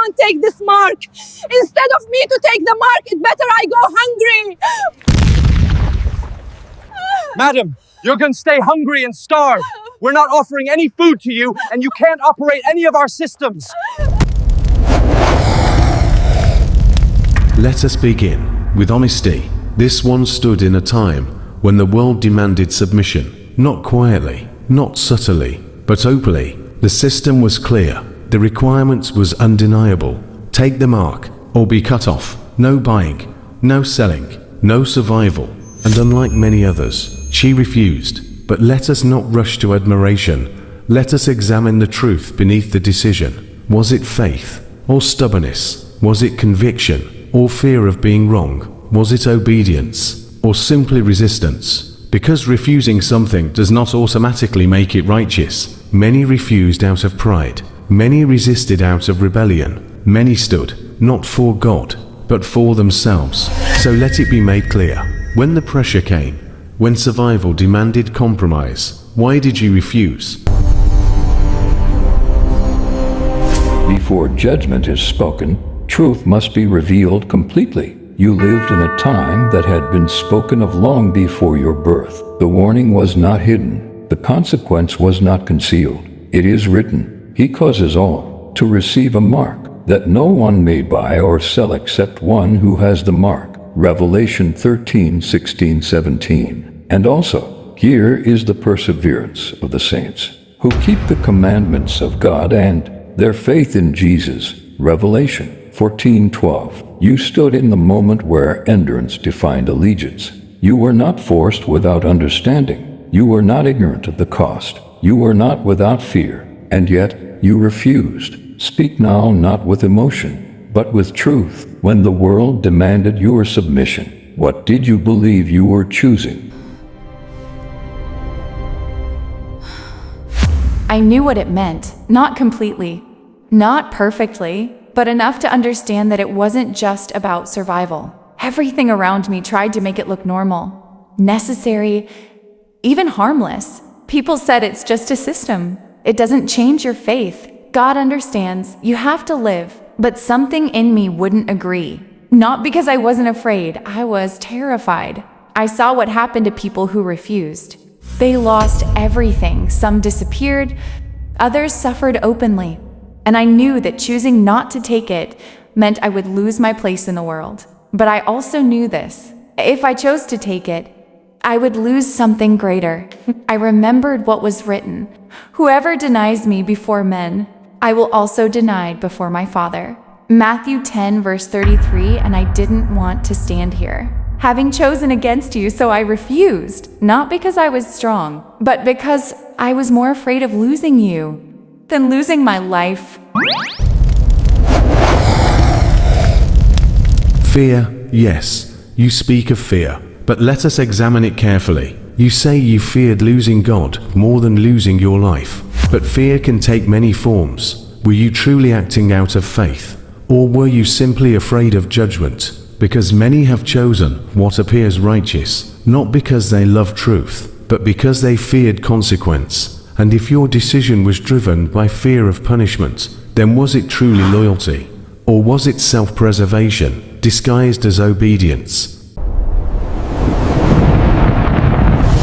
and take this mark. Instead of me to take the mark, it better I go hungry. Madam, you're going to stay hungry and starve. We're not offering any food to you, and you can't operate any of our systems. Let us begin with honesty. This one stood in a time when the world demanded submission, not quietly, not subtly, but openly. The system was clear. The requirements was undeniable. Take the mark, or be cut off. No buying, no selling, no survival. And unlike many others, she refused. But let us not rush to admiration. Let us examine the truth beneath the decision. Was it faith, or stubbornness? Was it conviction, or fear of being wrong? Was it obedience, or simply resistance? Because refusing something does not automatically make it righteous. Many refused out of pride. Many resisted out of rebellion. Many stood, not for God, but for themselves. So let it be made clear, when the pressure came, when survival demanded compromise, why did you refuse? Before judgment is spoken, truth must be revealed completely. You lived in a time that had been spoken of long before your birth. The warning was not hidden. The consequence was not concealed. It is written, He causes all to receive a mark, that no one may buy or sell except one who has the mark. Revelation 13:16-17. And also, here is the perseverance of the saints, who keep the commandments of God and their faith in Jesus. Revelation 14:12. You stood in the moment where endurance defined allegiance. You were not forced without understanding. You were not ignorant of the cost. You were not without fear. And yet, you refused. Speak now not with emotion, but with truth. When the world demanded your submission, what did you believe you were choosing? I knew what it meant, not completely, not perfectly, but enough to understand that it wasn't just about survival. Everything around me tried to make it look normal, necessary, even harmless. People said it's just a system. It doesn't change your faith. God understands. You have to live. But something in me wouldn't agree. Not because I wasn't afraid. I was terrified. I saw what happened to people who refused. They lost everything. Some disappeared. Others suffered openly. And I knew that choosing not to take it meant I would lose my place in the world. But I also knew this. If I chose to take it, I would lose something greater. I remembered what was written. Whoever denies me before men, I will also deny before my Father. Matthew 10:33, and I didn't want to stand here, having chosen against you, so I refused. Not because I was strong, but because I was more afraid of losing you than losing my life. Fear, yes, you speak of fear, but let us examine it carefully. You say you feared losing God more than losing your life. But fear can take many forms. Were you truly acting out of faith? Or were you simply afraid of judgment? Because many have chosen what appears righteous, not because they love truth, but because they feared consequence. And if your decision was driven by fear of punishment, then was it truly loyalty? Or was it self-preservation, disguised as obedience?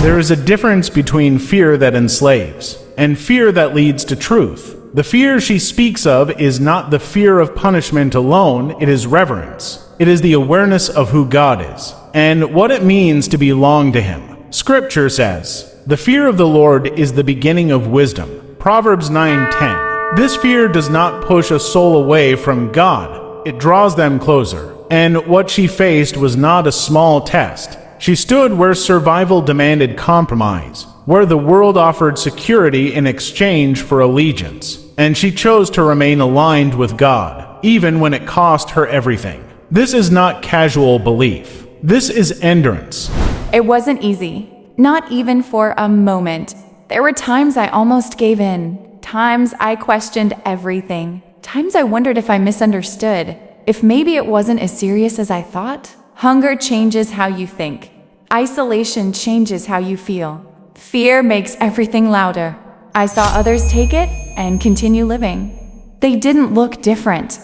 There is a difference between fear that enslaves and fear that leads to truth. The fear she speaks of is not the fear of punishment alone, it is reverence. It is the awareness of who God is and what it means to belong to Him. Scripture says, "The fear of the Lord is the beginning of wisdom." Proverbs 9:10. This fear does not push a soul away from God, it draws them closer. And what she faced was not a small test. She stood where survival demanded compromise, where the world offered security in exchange for allegiance. And she chose to remain aligned with God, even when it cost her everything. This is not casual belief. This is endurance. It wasn't easy, not even for a moment. There were times I almost gave in, times I questioned everything, times I wondered if I misunderstood, if maybe it wasn't as serious as I thought. Hunger changes how you think. Isolation changes how you feel. Fear makes everything louder. I saw others take it and continue living. They didn't look different.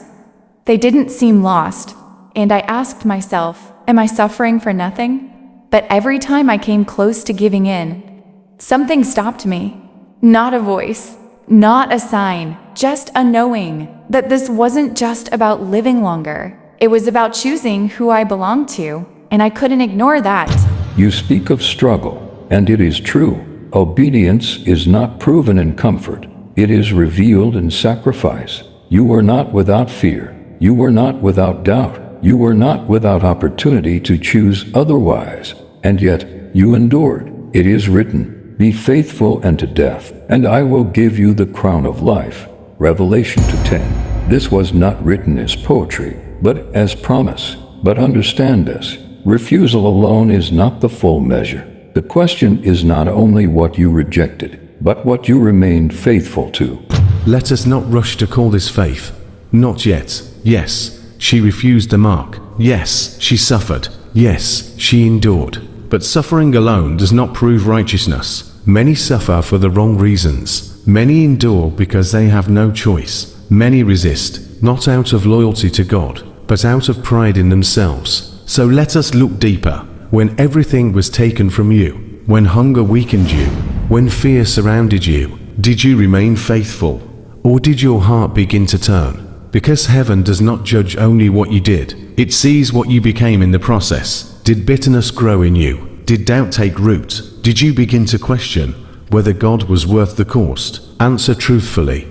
They didn't seem lost, and I asked myself, am I suffering for nothing? But every time I came close to giving in, something stopped me. Not a voice, not a sign, just a knowing that this wasn't just about living longer. It was about choosing who I belonged to, and I couldn't ignore that. You speak of struggle, and it is true. Obedience is not proven in comfort. It is revealed in sacrifice. You were not without fear. You were not without doubt. You were not without opportunity to choose otherwise. And yet, you endured. It is written, "Be faithful unto death, and I will give you the crown of life." Revelation 2:10. This was not written as poetry, but as promise. But understand this, refusal alone is not the full measure. The question is not only what you rejected, but what you remained faithful to. Let us not rush to call this faith. Not yet. Yes, she refused the mark. Yes, she suffered. Yes, she endured. But suffering alone does not prove righteousness. Many suffer for the wrong reasons. Many endure because they have no choice. Many resist, not out of loyalty to God, but out of pride in themselves. So let us look deeper. When everything was taken from you, when hunger weakened you, when fear surrounded you, did you remain faithful? Or did your heart begin to turn? Because heaven does not judge only what you did, it sees what you became in the process. Did bitterness grow in you? Did doubt take root? Did you begin to question whether God was worth the cost? Answer truthfully.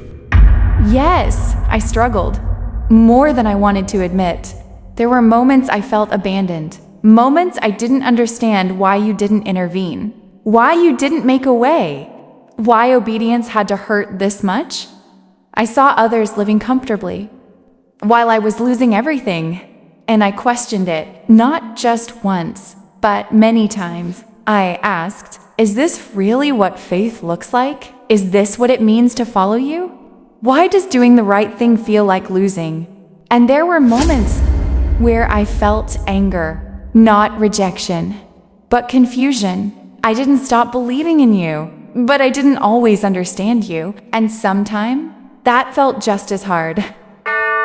Yes, I struggled. More than I wanted to admit. There were moments I felt abandoned. Moments I didn't understand why you didn't intervene. Why you didn't make a way. Why obedience had to hurt this much. I saw others living comfortably, while I was losing everything. And I questioned it, not just once, but many times. I asked, is this really what faith looks like? Is this what it means to follow you? Why does doing the right thing feel like losing? And there were moments where I felt anger. Not rejection, but confusion. I didn't stop believing in you, but I didn't always understand you, and sometimes that felt just as hard.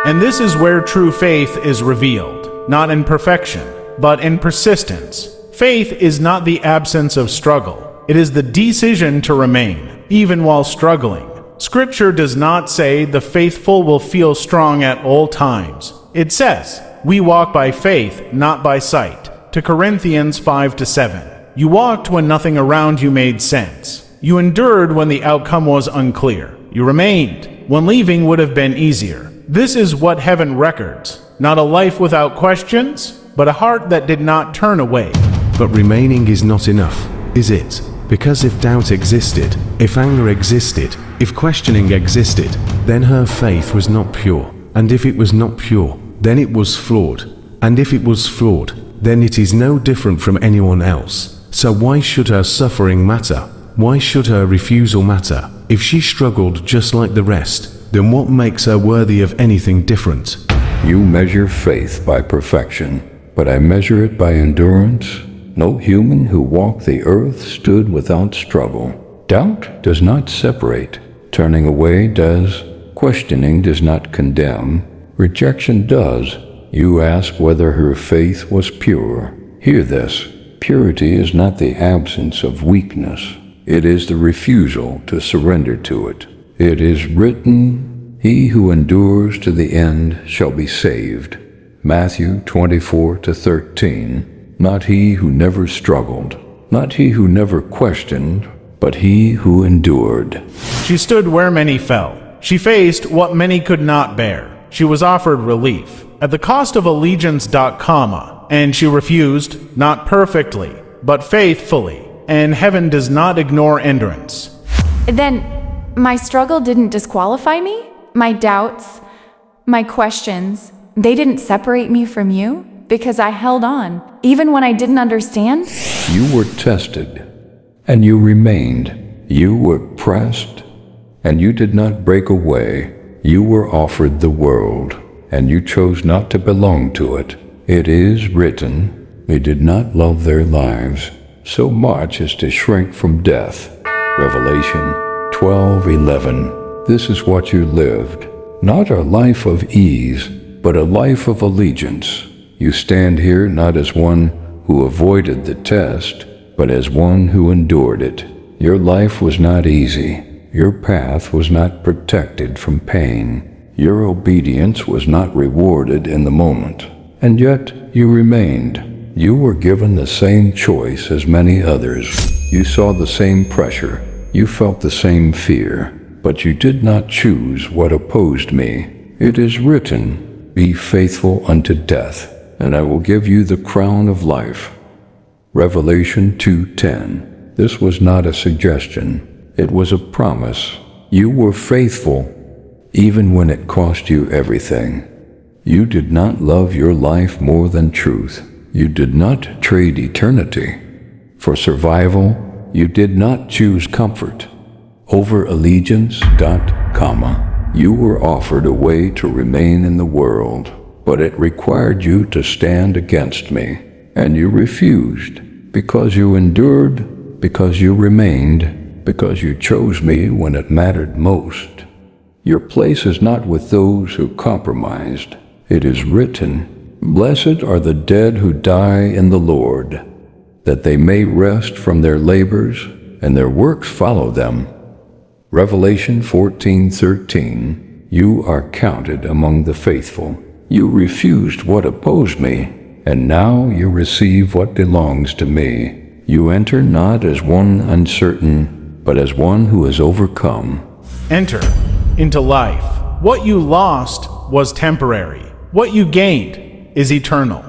And this is where true faith is revealed, not in perfection, but in persistence. Faith is not the absence of struggle. It is the decision to remain, even while struggling. Scripture does not say the faithful will feel strong at all times. It says, we walk by faith, not by sight. To Corinthians 5-7. You walked when nothing around you made sense. You endured when the outcome was unclear. You remained when leaving would have been easier. This is what heaven records. Not a life without questions, but a heart that did not turn away. But remaining is not enough, is it? Because if doubt existed, if anger existed, if questioning existed, then her faith was not pure. And if it was not pure, then it was flawed. And if it was flawed, then it is no different from anyone else. So why should her suffering matter? Why should her refusal matter? If she struggled just like the rest, then what makes her worthy of anything different? You measure faith by perfection, but I measure it by endurance. No human who walked the earth stood without struggle. Doubt does not separate. Turning away does. Questioning does not condemn. Rejection does. You ask whether her faith was pure. Hear this. Purity is not the absence of weakness. It is the refusal to surrender to it. It is written, "He who endures to the end shall be saved." Matthew 24-13. Not he who never struggled, not he who never questioned, but he who endured. She stood where many fell. She faced what many could not bear. She was offered relief at the cost of allegiance, and she refused, not perfectly, but faithfully. And heaven does not ignore endurance. Then, my struggle didn't disqualify me? My doubts, my questions, they didn't separate me from you? Because I held on, even when I didn't understand? You were tested, and you remained. You were pressed, and you did not break away. You were offered the world, and you chose not to belong to it. It is written, they did not love their lives so much as to shrink from death. Revelation 12:11. This is what you lived, not a life of ease, but a life of allegiance. You stand here not as one who avoided the test, but as one who endured it. Your life was not easy. Your path was not protected from pain. Your obedience was not rewarded in the moment. And yet you remained. You were given the same choice as many others. You saw the same pressure. You felt the same fear. But you did not choose what opposed me. It is written, "Be faithful unto death, and I will give you the crown of life." Revelation 2:10. This was not a suggestion. It was a promise. You were faithful, even when it cost you everything. You did not love your life more than truth. You did not trade eternity for survival. You did not choose comfort over allegiance, You were offered a way to remain in the world, but it required you to stand against me, and you refused, because you endured, because you remained, because you chose me when it mattered most. Your place is not with those who compromised. It is written, "Blessed are the dead who die in the Lord, that they may rest from their labors, and their works follow them." Revelation 14:13. You are counted among the faithful. You refused what opposed me, and now you receive what belongs to me. You enter not as one uncertain, but as one who has overcome. Enter into life. What you lost was temporary. What you gained is eternal.